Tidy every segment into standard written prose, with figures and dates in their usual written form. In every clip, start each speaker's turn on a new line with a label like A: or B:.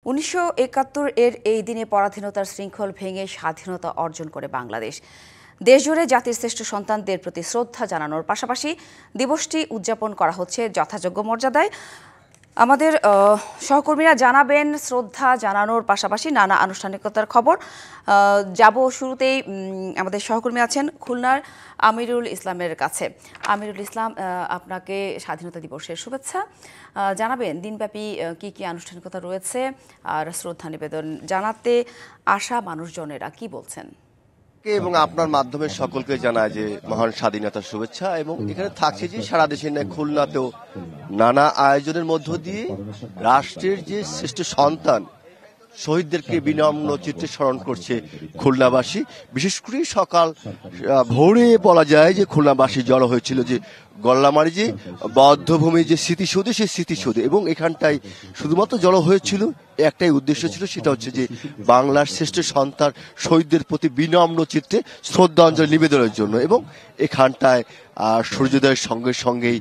A: 1971 এর এই দিনে পরাধীনতার শৃঙ্খল ভেঙে স্বাধীনতা অর্জন করে বাংলাদেশ। দেশজুড়ে জাতির শ্রেষ্ঠ সন্তানদের প্রতি শ্রদ্ধা জানানোর পাশাপাশি দিবসটি উদযাপন করা হচ্ছে যথাযোগ্য মর্যাদায়। আমাদের সহকর্মীরা জানাবেন শ্রদ্ধা জানানোর পাশাপাশি নানা আনুষ্ঠানিকতার খবর। যাব শুরুতেই আমাদের সহকর্মী আছেন খুলনার আমিরুল ইসলামের কাছে। আমিরুল ইসলাম, আপনাকে স্বাধীনতা দিবসের শুভেচ্ছা। জানাবেন দিনব্যাপী কি কি আনুষ্ঠানিকতা রয়েছে আর শ্রদ্ধা নিবেদন জানাতে আসা মানুষজনেরা কি বলছেন?
B: এবং আপনার মাধ্যমে সকলকে জানায় যে মহান স্বাধীনতার শুভেচ্ছা। এবং এখানে থাকছে যে সারা দেশের ন্যায় খুলনাতেও নানা আয়োজনের মধ্য দিয়ে রাষ্ট্রের যে শ্রেষ্ঠ সন্তান শহীদদেরকে বিনম্র চিত্তে স্মরণ করছে খুলনাবাসী। বিশেষ করে সকাল ভোরে বলা যায় যে খুলনাবাসী জড়ো হয়েছিল যে গল্লামারি যে বদ্ধভূমি যে স্মৃতিসৌধে সেই স্মৃতিসৌধে, এবং এখানটায় শুধুমাত্র জড়ো হয়েছিল একটাই উদ্দেশ্য ছিল, সেটা হচ্ছে যে বাংলার শ্রেষ্ঠ সন্তান শহীদদের প্রতি বিনম্র চিত্তে শ্রদ্ধাঞ্জলি নিবেদনের জন্য। এবং এখানটায় সূর্যোদয়ের সঙ্গে সঙ্গেই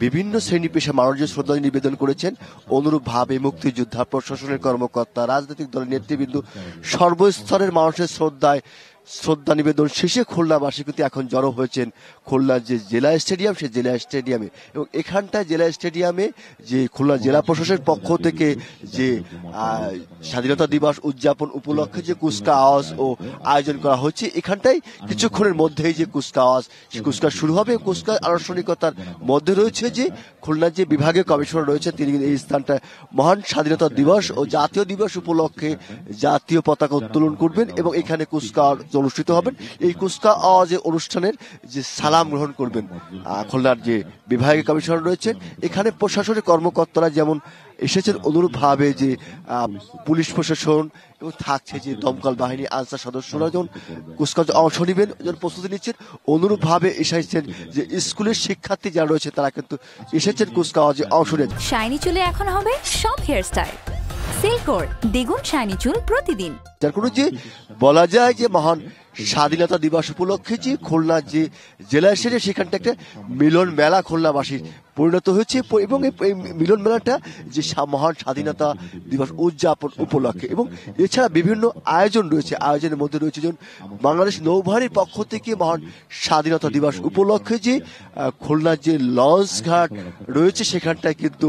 B: বিভিন্ন শ্রেণী পেশা মানুষজন শ্রদ্ধাঞ্জলি নিবেদন করেছেন। অনুরূপভাবে মুক্তিযোদ্ধা, প্রশাসনের কর্মকর্তা, রাজনৈতিক দলের নেতৃবৃন্দ সর্বস্তরের মানুষের শ্রদ্ধা নিবেদন শেষে খুলনাবাসী কিন্তু এখন জড়ো হয়েছেন খুলনার যে জেলা স্টেডিয়াম, সেই জেলা স্টেডিয়ামে। এবং এখানটায় জেলা স্টেডিয়ামে যে খুলনা জেলা প্রশাসনের পক্ষ থেকে যে স্বাধীনতা দিবস উদযাপন উপলক্ষে যে কুচকাওয়াজ ও আয়োজন করা হচ্ছে, এখানটায় কিছুক্ষণের মধ্যেই যে কুচকাওয়াজ কুচকাওয়াজ শুরু হবে। কুচকাওয়াজ আনুষ্ঠানিকতার মধ্যে রয়েছে যে খুলনার যে বিভাগীয় কমিশনার রয়েছে তিনি এই স্থানটায় মহান স্বাধীনতা দিবস ও জাতীয় দিবস উপলক্ষে জাতীয় পতাকা উত্তোলন করবেন এবং এখানে কুচকাওয়াজ অনুষ্ঠিত হবেন। এই কুচকাওয়াজ অনুষ্ঠানের যে সালাম গ্রহণ করবেন খুলনার যে বিভাগীয় কমিশনার রয়েছেন। এখানে প্রশাসনের কর্মকর্তারা যেমন এসেছেন, অনুরূপভাবে যে পুলিশ প্রশাসন এবং থাকছে যে দমকল বাহিনী আনসার সদস্যরা যখন কুচকাওয়াজ অংশ নেবেন, যখন প্রস্তুতি নিচ্ছেন, অনুরূপভাবে এসেছেন যে স্কুলের শিক্ষার্থী যারা রয়েছে তারা কিন্তু এসেছেন কুচকাওয়াজে অংশ নেন।
C: শাইনি চুলে এখন হবে সব হেয়ার স্টাইল সিল্কোর দ্বিগুণ শাইনি চুল প্রতিদিন। যার
B: কোনো যে বলা যায় যে মহান স্বাধীনতা দিবস উপলক্ষে যে খুলনার যে জেলা এসেছে সেখানটা একটা মিলন মেলা খুলনাবাসীর পরিণত হয়েছে। এবং এই মিলন মেলাটা যে মহান স্বাধীনতা দিবস উদযাপন উপলক্ষে এবং এছাড়া বিভিন্ন আয়োজন রয়েছে। আয়োজনের মধ্যে রয়েছে যেমন বাংলাদেশ নৌবাহিনীর পক্ষ থেকে মহান স্বাধীনতা দিবস উপলক্ষে যে খুলনার যে লঞ্চ ঘাট রয়েছে সেখানটায় কিন্তু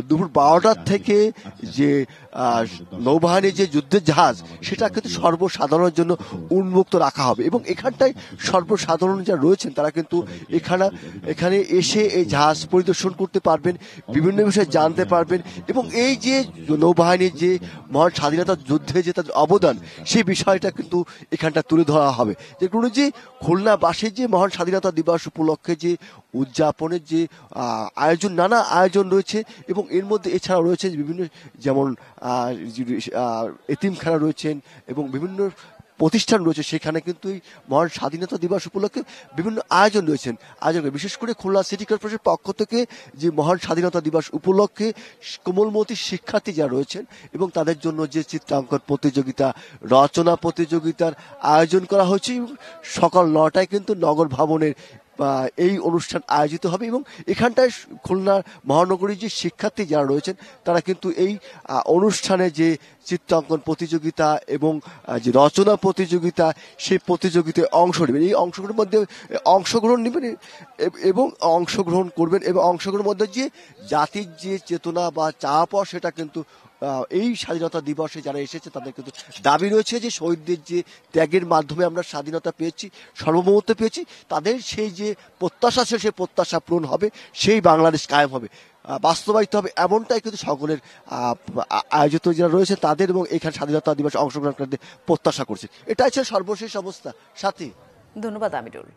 B: দুপুর 12টার থেকে যে নৌবাহিনীর যে যুদ্ধের জাহাজ সেটা কিন্তু সর্বসাধারণের জন্য উন্মুক্ত রাখা হবে। এবং এখানটায় সর্বসাধারণ যারা রয়েছেন তারা কিন্তু এখানে এসে এই জাহাজ পরিদর্শন করতে পারবেন, বিভিন্ন বিষয়ে জানতে পারবেন এবং এই যে নৌবাহিনীর যে মহান স্বাধীনতা যুদ্ধে যে তাদের অবদান সেই বিষয়টা কিন্তু এখানটা তুলে ধরা হবে। যে কোনো যে খুলনাবাসীর যে মহান স্বাধীনতা দিবস উপলক্ষে যে উদযাপনের যে আয়োজন, নানা আয়োজন রয়েছে এবং এর মধ্যে এছাড়াও রয়েছে বিভিন্ন যেমন এতিমখানা রয়েছেন এবং বিভিন্ন প্রতিষ্ঠান রয়েছে, সেখানে কিন্তু এই মহান স্বাধীনতা দিবস উপলক্ষে বিভিন্ন আয়োজন রয়েছেন। বিশেষ করে খুলনা সিটি কর্পোরেশনের পক্ষ থেকে যে মহান স্বাধীনতা দিবস উপলক্ষে কোমলমতি শিক্ষার্থী যারা রয়েছেন এবং তাদের জন্য যে চিত্রাঙ্কন প্রতিযোগিতা, রচনা প্রতিযোগিতার আয়োজন করা হয়েছে। সকাল 9টায় কিন্তু নগর ভবনের এই অনুষ্ঠান আয়োজিত হবে এবং এখানটায় খুলনার মহানগরীর যে শিক্ষার্থী যারা রয়েছেন তারা কিন্তু এই অনুষ্ঠানে যে চিত্রাঙ্কন প্রতিযোগিতা এবং যে রচনা প্রতিযোগিতা সেই প্রতিযোগিতায় অংশ নেবেন। এই অংশগ্রহণের মধ্যে অংশগ্রহণ নেবেন এবং অংশগ্রহণ করবেন এবং অংশগ্রহণের মধ্যে যে জাতির যে চেতনা বা চাওয়া পাওয়া সেটা কিন্তু এই স্বাধীনতা দিবসে যারা এসেছে তাদের কিন্তু দাবি রয়েছে যে শহীদদের যে ত্যাগের মাধ্যমে আমরা স্বাধীনতা পেয়েছি, সার্বভৌমত্ব পেয়েছি, তাদের সেই যে প্রত্যাশা ছিল সেই প্রত্যাশা পূরণ হবে, সেই বাংলাদেশ কায়েম হবে, বাস্তবায়িত হবে, এমনটাই কিন্তু সকলের আয়োজিত যারা রয়েছে তাদের এবং এখানে স্বাধীনতা দিবসে অংশগ্রহণকারীদের প্রত্যাশা করছে। এটাই ছিল সর্বশেষ অবস্থা। সাথী,
A: ধন্যবাদ আমিরুল।